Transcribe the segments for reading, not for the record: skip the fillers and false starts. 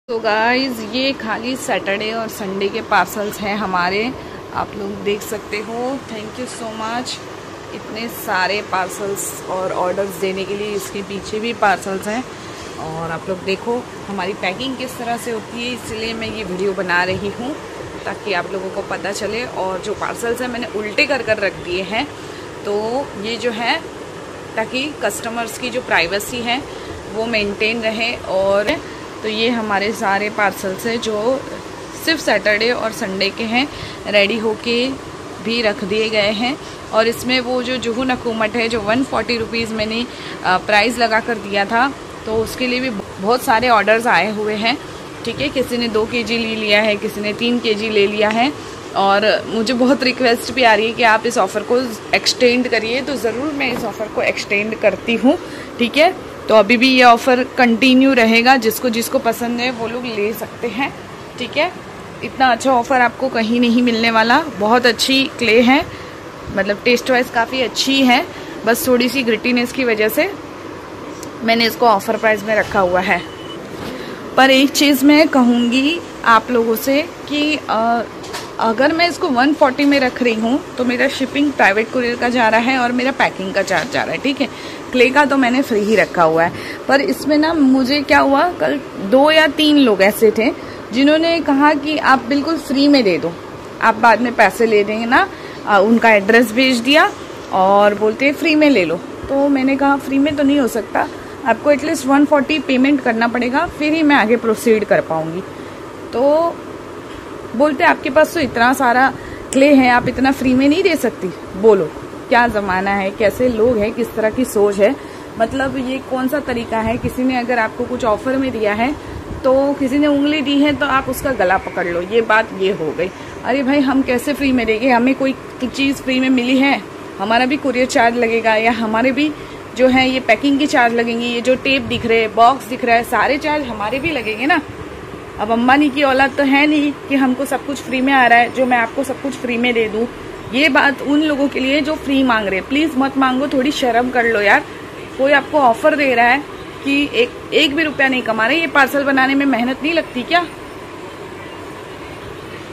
तो गाइस ये खाली सैटरडे और संडे के पार्सल्स हैं हमारे, आप लोग देख सकते हो। थैंक यू सो मच इतने सारे पार्सल्स और ऑर्डर्स देने के लिए। इसके पीछे भी पार्सल्स हैं और आप लोग देखो हमारी पैकिंग किस तरह से होती है, इसलिए मैं ये वीडियो बना रही हूँ ताकि आप लोगों को पता चले। और जो पार्सल्स हैं मैंने उल्टे कर कर रख दिए हैं, तो ये जो है ताकि कस्टमर्स की जो प्राइवेसी है वो मेंटेन रहे। और तो ये हमारे सारे पार्सल्स हैं जो सिर्फ सैटरडे और संडे के हैं, रेडी होके भी रख दिए गए हैं। और इसमें वो जो जुहू नकुमट है जो 140 रुपीज़ मैंने प्राइस लगा कर दिया था, तो उसके लिए भी बहुत सारे ऑर्डर्स आए हुए हैं। ठीक है, किसी ने 2 kg ले लिया है, किसी ने 3 kg ले लिया है। और मुझे बहुत रिक्वेस्ट भी आ रही है कि आप इस ऑफ़र को एक्सटेंड करिए, तो ज़रूर मैं इस ऑफ़र को एक्सटेंड करती हूँ। ठीक है, तो अभी भी ये ऑफ़र कंटिन्यू रहेगा, जिसको जिसको पसंद है वो लोग ले सकते हैं। ठीक है, इतना अच्छा ऑफ़र आपको कहीं नहीं मिलने वाला। बहुत अच्छी क्ले है, मतलब टेस्ट वाइज काफ़ी अच्छी है, बस थोड़ी सी ग्रिटीनेस की वजह से मैंने इसको ऑफ़र प्राइस में रखा हुआ है। पर एक चीज़ मैं कहूँगी आप लोगों से कि अगर मैं इसको 140 में रख रही हूँ तो मेरा शिपिंग प्राइवेट कुरियर का जा रहा है और मेरा पैकिंग का चार्ज जा रहा है। ठीक है, क्ले का तो मैंने फ्री ही रखा हुआ है। पर इसमें ना मुझे क्या हुआ, कल 2 या 3 लोग ऐसे थे जिन्होंने कहा कि आप बिल्कुल फ्री में दे दो, आप बाद में पैसे ले देंगे ना। उनका एड्रेस भेज दिया और बोलते फ्री में ले लो। तो मैंने कहा फ्री में तो नहीं हो सकता, आपको एटलीस्ट 140 पेमेंट करना पड़ेगा, फिर ही मैं आगे प्रोसीड कर पाऊँगी। तो बोलते आपके पास तो इतना सारा क्ले है, आप इतना फ्री में नहीं दे सकती। बोलो क्या ज़माना है, कैसे लोग हैं, किस तरह की सोच है। मतलब ये कौन सा तरीका है, किसी ने अगर आपको कुछ ऑफर में दिया है तो किसी ने उंगली दी है तो आप उसका गला पकड़ लो, ये बात ये हो गई। अरे भाई हम कैसे फ्री में देंगे, हमें कोई चीज़ फ्री में मिली है, हमारा भी कुरियर चार्ज लगेगा, या हमारे भी जो है ये पैकिंग के चार्ज लगेंगे, ये जो टेप दिख रहे हैं, बॉक्स दिख रहा है, सारे चार्ज हमारे भी लगेंगे ना। अब अंबानी की औलाद तो है नहीं कि हमको सब कुछ फ्री में आ रहा है, जो मैं आपको सब कुछ फ्री में दे दूं। ये बात उन लोगों के लिए जो फ्री मांग रहे हैं, प्लीज मत मांगो, थोड़ी शर्म कर लो यार। कोई आपको ऑफर दे रहा है कि एक भी रुपया नहीं कमा रहे, ये पार्सल बनाने में मेहनत नहीं लगती क्या?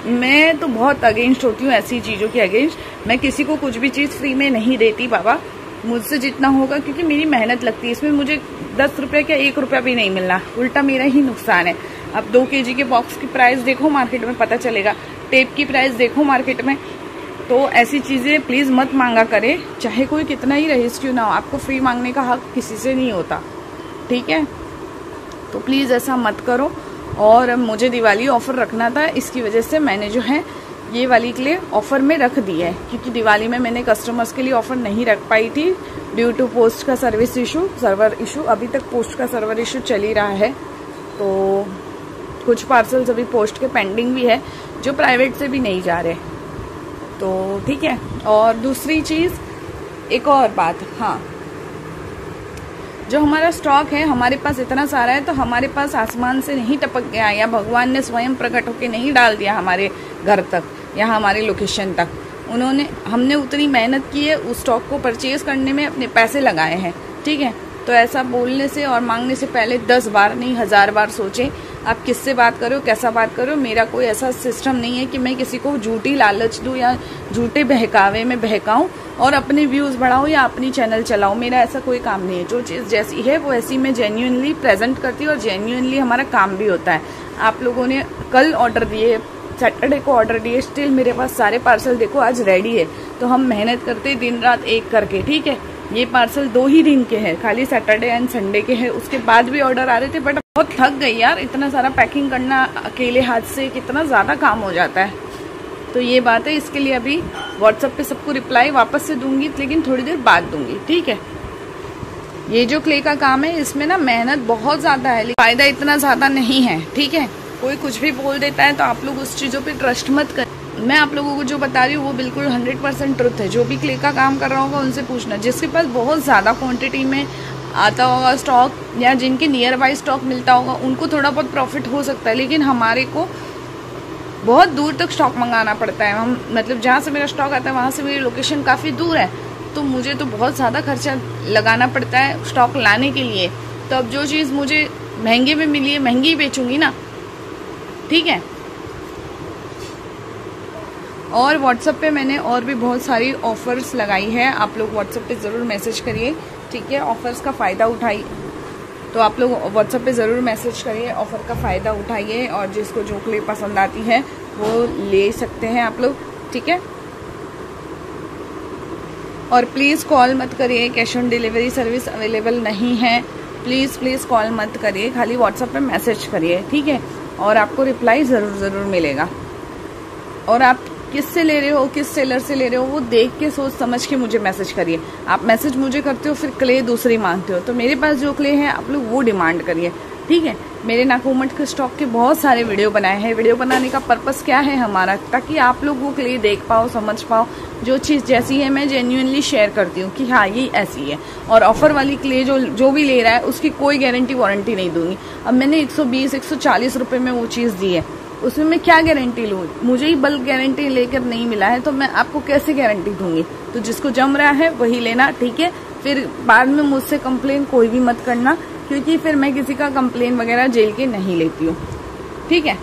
मैं तो बहुत अगेंस्ट होती हूँ ऐसी चीजों के अगेंस्ट। मैं किसी को कुछ भी चीज फ्री में नहीं देती बाबा, मुझसे जितना होगा, क्योंकि मेरी मेहनत लगती है इसमें। मुझे 10 रुपये क्या 1 रुपया भी नहीं मिलना, उल्टा मेरा ही नुकसान है। अब 2 kg के बॉक्स की प्राइस देखो मार्केट में, पता चलेगा। टेप की प्राइस देखो मार्केट में। तो ऐसी चीज़ें प्लीज़ मत मांगा करे, चाहे कोई कितना ही रईस क्यों ना हो। आपको फ्री मांगने का हक किसी से नहीं होता। ठीक है, तो प्लीज़ ऐसा मत करो। और मुझे दिवाली ऑफर रखना था, इसकी वजह से मैंने जो है ये वाली क्ले ऑफर में रख दी है, क्योंकि दिवाली में मैंने कस्टमर्स के लिए ऑफर नहीं रख पाई थी ड्यू टू पोस्ट का सर्वर इशू। अभी तक पोस्ट का सर्वर इशू चल ही रहा है, तो कुछ पार्सल्स अभी पोस्ट के पेंडिंग भी है जो प्राइवेट से भी नहीं जा रहे। तो ठीक है। और दूसरी चीज़, एक और बात, हाँ, जो हमारा स्टॉक है हमारे पास इतना सारा है, तो हमारे पास आसमान से नहीं टपक गया या भगवान ने स्वयं प्रकट होकर नहीं डाल दिया हमारे घर तक या हमारे लोकेशन तक। हमने उतनी मेहनत की है, उस स्टॉक को परचेज करने में अपने पैसे लगाए हैं। ठीक है, तो ऐसा बोलने से और मांगने से पहले 10 बार नहीं 1000 बार सोचें आप किससे बात करो, कैसा बात करो। मेरा कोई ऐसा सिस्टम नहीं है कि मैं किसी को झूठी लालच दूं या झूठे बहकावे में बहकाऊं और अपने व्यूज़ बढ़ाऊं या अपनी चैनल चलाऊं। मेरा ऐसा कोई काम नहीं है। जो चीज़ जैसी है वो ऐसी मैं जेन्युइनली प्रेजेंट करती हूँ और जेन्युइनली हमारा काम भी होता है। आप लोगों ने कल ऑर्डर दिए, सैटरडे को ऑर्डर दिए, स्टिल मेरे पास सारे पार्सल देखो आज रेडी है। तो हम मेहनत करते दिन रात एक करके। ठीक है, ये पार्सल 2 ही दिन के हैं, खाली सैटरडे एंड संडे के हैं। उसके बाद भी ऑर्डर आ रहे थे, बट बहुत थक गई यार, इतना सारा पैकिंग करना अकेले हाथ से कितना ज़्यादा काम हो जाता है। तो ये बात है, इसके लिए अभी व्हाट्सएप पे सबको रिप्लाई वापस से दूंगी, लेकिन थोड़ी देर बाद दूंगी। ठीक है, ये जो क्ले का काम है इसमें ना मेहनत बहुत ज़्यादा है, लेकिन फायदा इतना ज़्यादा नहीं है। ठीक है, कोई कुछ भी बोल देता है तो आप लोग उस चीज़ों पर ट्रस्ट मत करें। मैं आप लोगों को जो बता रही हूँ वो बिल्कुल 100% ट्रुथ है। जो भी क्ले का काम कर रहा होगा उनसे पूछना, जिसके पास बहुत ज़्यादा क्वांटिटी में आता होगा स्टॉक या जिनके नियर बाई स्टॉक मिलता होगा, उनको थोड़ा बहुत प्रॉफिट हो सकता है। लेकिन हमारे को बहुत दूर तक स्टॉक मंगाना पड़ता है। हम मतलब जहाँ से मेरा स्टॉक आता है वहाँ से मेरी लोकेशन काफ़ी दूर है, तो मुझे तो बहुत ज़्यादा खर्चा लगाना पड़ता है स्टॉक लाने के लिए। तो अब जो चीज़ मुझे महंगे में मिली है महंगी बेचूंगी ना, ठीक है। और व्हाट्सएप पे मैंने और भी बहुत सारी ऑफर्स लगाई है, आप लोग व्हाट्सएप पे ज़रूर मैसेज करिए, ठीक है। ऑफर्स का फ़ायदा उठाइए, तो आप लोग व्हाट्सएप पे ज़रूर मैसेज करिए, ऑफ़र का फ़ायदा उठाइए और जिसको जो क्ले पसंद आती है वो ले सकते हैं आप लोग, ठीक है। और प्लीज़ कॉल मत करिए, cash on delivery service available नहीं है, प्लीज़ कॉल मत करिए, खाली व्हाट्सएप पे मैसेज करिए, ठीक है। और आपको रिप्लाई ज़रूर मिलेगा। और आप किससे ले रहे हो, किस सेलर से ले रहे हो, वो देख के सोच समझ के मुझे मैसेज करिए। आप मैसेज मुझे करते हो फिर क्ले दूसरी मांगते हो, तो मेरे पास जो क्ले है आप लोग वो डिमांड करिए, ठीक है। मेरे नाकोमट के स्टॉक के बहुत सारे वीडियो बनाए हैं। वीडियो बनाने का पर्पस क्या है हमारा, ताकि आप लोग वो क्ले देख पाओ, समझ पाओ। जो चीज़ जैसी है मैं जेन्युइनली शेयर करती हूँ कि हाँ ये ऐसी है। और ऑफर वाली क्ले जो भी ले रहा है उसकी कोई गारंटी वारंटी नहीं दूंगी। अब मैंने 120-140 रुपये में वो चीज़ दी है, उसमें मैं क्या गारंटी लूँ, मुझे ही बल्क गारंटी लेकर नहीं मिला है, तो मैं आपको कैसे गारंटी दूंगी। तो जिसको जम रहा है वही लेना, ठीक है। फिर बाद में मुझसे कंप्लेन कोई भी मत करना, क्योंकि फिर मैं किसी का कंप्लेन वगैरह जेल के नहीं लेती हूँ, ठीक है।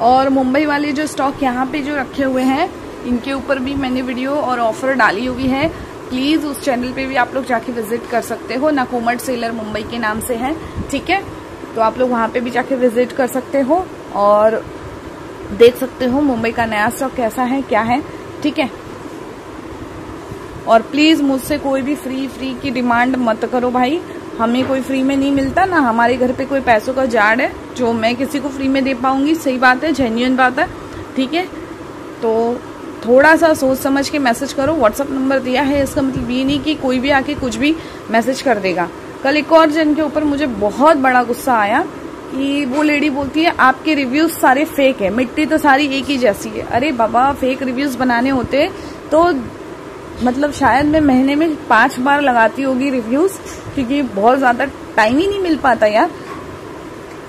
और मुंबई वाले जो स्टॉक यहाँ पे जो रखे हुए हैं इनके ऊपर भी मैंने वीडियो और ऑफर डाली हुई है, प्लीज़ उस चैनल पे भी आप लोग जाके विजिट कर सकते हो, नाकोमट सेलर मुंबई के नाम से है, ठीक है। तो आप लोग वहाँ पे भी जाके विजिट कर सकते हो और देख सकते हो मुंबई का नया स्टॉक कैसा है, क्या है, ठीक है। और प्लीज़ मुझसे कोई भी फ्री की डिमांड मत करो भाई, हमें कोई फ्री में नहीं मिलता ना, हमारे घर पे कोई पैसों का जाड़ है जो मैं किसी को फ्री में दे पाऊंगी। सही बात है, जेन्युइन बात है, ठीक है। तो थोड़ा सा सोच समझ के मैसेज करो। व्हाट्सअप नंबर दिया है, इसका मतलब ये नहीं कि कोई भी आके कुछ भी मैसेज कर देगा। कल एक और जन के ऊपर मुझे बहुत बड़ा गुस्सा आया कि वो लेडी बोलती है आपके रिव्यूज सारे फेक है, मिट्टी तो सारी एक ही जैसी है। अरे बाबा, फेक रिव्यूज बनाने होते तो मतलब शायद मैं महीने में 5 बार लगाती होगी रिव्यूज, क्योंकि बहुत ज्यादा टाइम ही नहीं मिल पाता यार।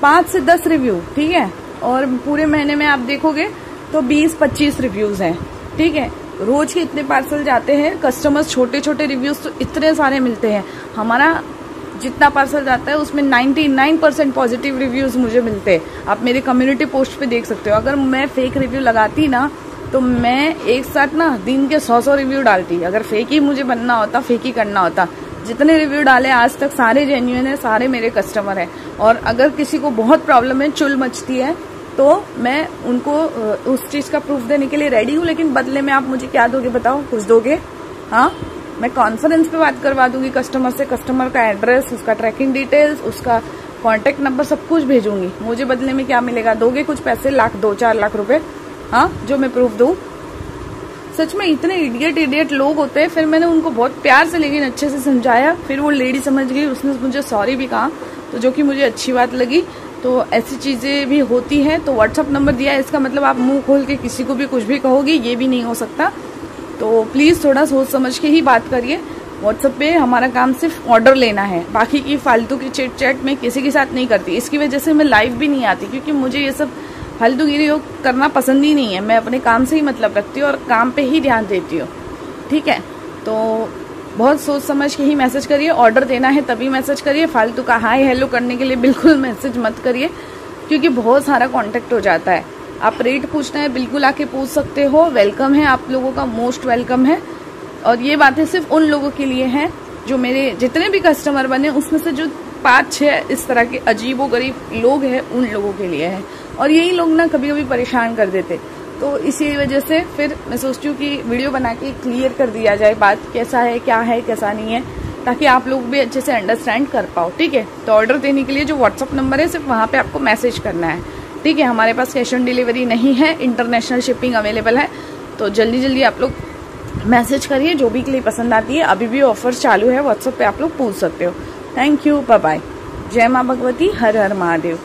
5 से 10 रिव्यू, ठीक है। और पूरे महीने में आप देखोगे तो 20-25 रिव्यूज हैं, ठीक है। रोज के इतने पार्सल जाते हैं, कस्टमर्स छोटे रिव्यूज तो इतने सारे मिलते हैं। हमारा जितना पार्सल जाता है उसमें 99% पॉजिटिव रिव्यूज मुझे मिलते हैं। आप मेरे कम्युनिटी पोस्ट पे देख सकते हो। अगर मैं फेक रिव्यू लगाती ना तो मैं एक साथ ना दिन के 100 रिव्यू डालती। अगर फेक ही मुझे बनना होता, फेक ही करना होता। जितने रिव्यू डाले आज तक सारे जेन्युइन है, सारे मेरे कस्टमर हैं। और अगर किसी को बहुत प्रॉब्लम है, चुल मचती है, तो मैं उनको उस चीज का प्रूफ देने के लिए रेडी हूँ। लेकिन बदले में आप मुझे क्या दोगे बताओ, कुछ दोगे? हाँ, मैं कॉन्फ्रेंस पे बात करवा दूंगी कस्टमर से, कस्टमर का एड्रेस, उसका ट्रैकिंग डिटेल्स, उसका कॉन्टेक्ट नंबर सब कुछ भेजूंगी। मुझे बदले में क्या मिलेगा? दोगे कुछ पैसे, 2-4 लाख रुपए, हाँ, जो मैं प्रूफ दूं? सच में इतने इडियट लोग होते हैं। फिर मैंने उनको बहुत प्यार से लेकिन अच्छे से समझाया, फिर वो लेडी समझ गई, उसने मुझे सॉरी भी कहा, तो जो कि मुझे अच्छी बात लगी। तो ऐसी चीजें भी होती हैं। तो व्हाट्सअप नंबर दिया है, इसका मतलब आप मुंह खोल के किसी को भी कुछ भी कहोगे, ये भी नहीं हो सकता। तो प्लीज थोड़ा सोच समझ के ही बात करिए। व्हाट्सएप पे हमारा काम सिर्फ ऑर्डर लेना है, बाकी की फालतू की चिट चैट में किसी के साथ नहीं करती। इसकी वजह से मैं लाइव भी नहीं आती, क्योंकि मुझे ये सब फालतूगिरी करना पसंद ही नहीं है। मैं अपने काम से ही मतलब रखती हूँ और काम पे ही ध्यान देती हूँ, ठीक है। तो बहुत सोच समझ के ही मैसेज करिए। ऑर्डर देना है तभी मैसेज करिए, फालतू का हाय हेलो करने के लिए बिल्कुल मैसेज मत करिए, क्योंकि बहुत सारा कांटेक्ट हो जाता है। आप रेट पूछना है, बिल्कुल आके पूछ सकते हो, वेलकम है आप लोगों का, मोस्ट वेलकम है। और ये बातें सिर्फ उन लोगों के लिए हैं जो मेरे जितने भी कस्टमर बने उसमें से जो 5-6 इस तरह के अजीबोगरीब लोग हैं, उन लोगों के लिए है। और यही लोग ना कभी कभी परेशान कर देते, तो इसी वजह से फिर मैं सोचती हूँ कि वीडियो बना के क्लियर कर दिया जाए बात, कैसा है, क्या है, कैसा नहीं है, ताकि आप लोग भी अच्छे से अंडरस्टैंड कर पाओ, ठीक है। तो ऑर्डर देने के लिए जो व्हाट्सअप नंबर है, सिर्फ वहाँ पे आपको मैसेज करना है, ठीक है। हमारे पास कैश ऑन डिलीवरी नहीं है, इंटरनेशनल शिपिंग अवेलेबल है। तो जल्दी आप लोग मैसेज करिए, जो भी के लिए पसंद आती है। अभी भी ऑफर चालू है, व्हाट्सएप पे आप लोग पूछ सकते हो। Thank you, bye bye. जय माँ भगवती, हर हर महादेव।